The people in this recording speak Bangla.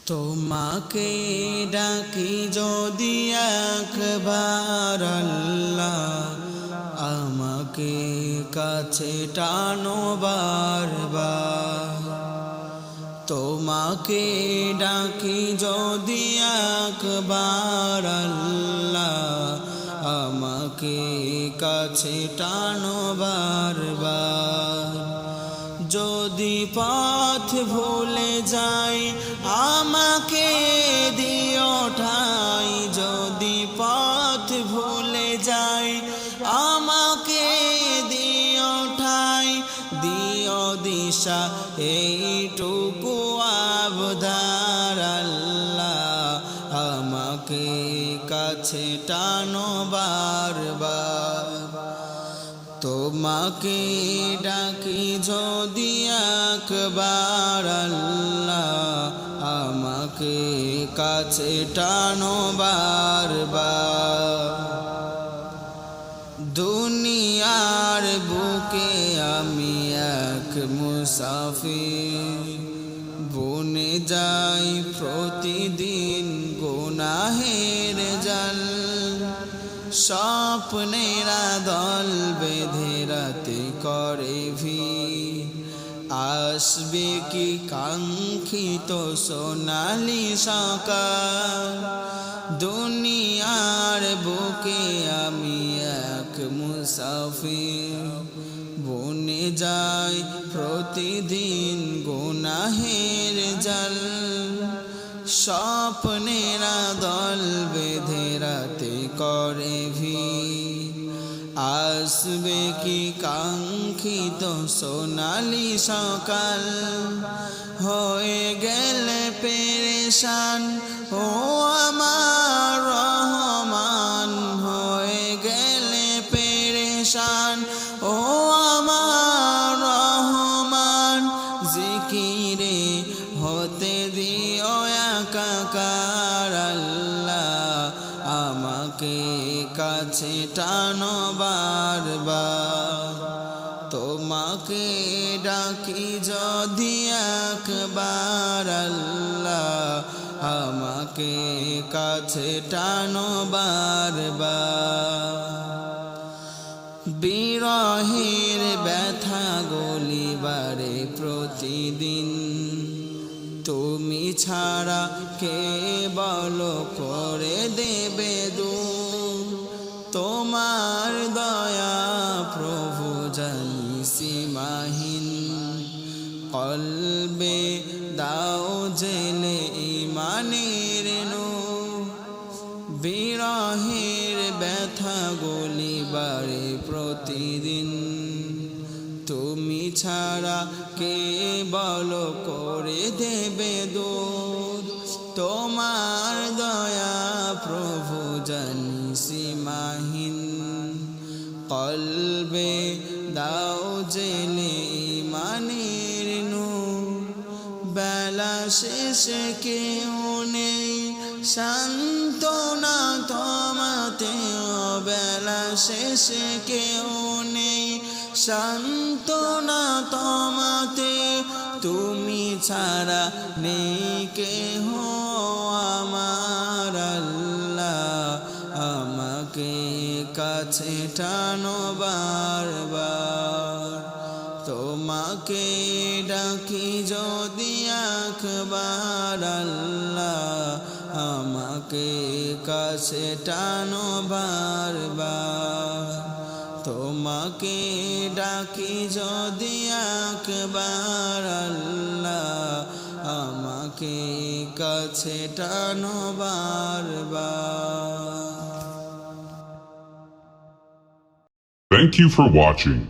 তোমাকে ডাকি যদি একবার আল্লাহ, আমাকে কাছে টানো বারবার। তোমাকে ডাকি যদি একবার আল্লাহ, আমাকে কাছে টানো বারবার। যদি পথ ভুলে যাই আমাকে দিও ঠাই, যদি পথ ভুলে যাই আমাকে দিও ঠাই। দিও দিশা এইটুকু আবদার আল্লাহ, আমাকে কাছে টানো বারবার। তোমাকে ডাকি যদি একবার আল্লাহ, আমাকে কাছে টানো বারবার। দুনিয়ার বুকে আমি এক মুসাফির, বনে যাই প্রতিদিন গুনাহের জাল। স্বপ্নেরা দল বেঁধে রাতে করে ভিড়, আসবে কি কাঙ্ক্ষিত সোনালি সকাল। দুনিয়ার বুকে আমি এক মুসাফির, বনে যাই প্রতিদিন গুনাহের জাল। স্বপ্নেরা দল বেঁধে রাতে করে ভিড়, আসবে কি কাঙ্ক্ষিত সোনালি সকাল। হয়ে গেলে পেরেশান ও আমার রহমান, হয়ে গেলে পেরেশান ও আমার রহমান। জিকিরে হতে দিও একাকার আল্লাহ, আমাকে কাছে টানো বারবার। তোমাকে ডাকি যদি একবার আল্লাহ, আমাকে কাছে টানো বারবার। বিরহের ব্যথা গলিবারে প্রতিদিন, তুমি ছাড়া কে বলো করে দেবে দূর। তোমার দয়া প্রভু জানি সীমাহীন, কলবে দাও জেলে ইমানের নূর। বিরহের ব্যথা গলিবারে প্রতিদিন, তুমি ছাড়া কে বলো করে দেবে দূর। তোমার দয়া প্রভু জানি সীমাহীন, কলবে দাও জেলে ইমানের নূর। বেলা শেষে কেউ নেই সান্ত্বনা তোমাতে, বেলা শেষে কেউ নেই সান্ত্বনা তোমাতে। তুমি ছাড়া নেই কেহ আমার আল্লাহ, আমাকে কাছে টানো বারবার। তোমাকে ডাকি যদি একবার আল্লাহ, আমাকে কাছে টানো বারবার। তোমাকে ডাকি যদি একবার আল্লাহ, আমাকে কাছে টানো বারবার। Thank you for watching.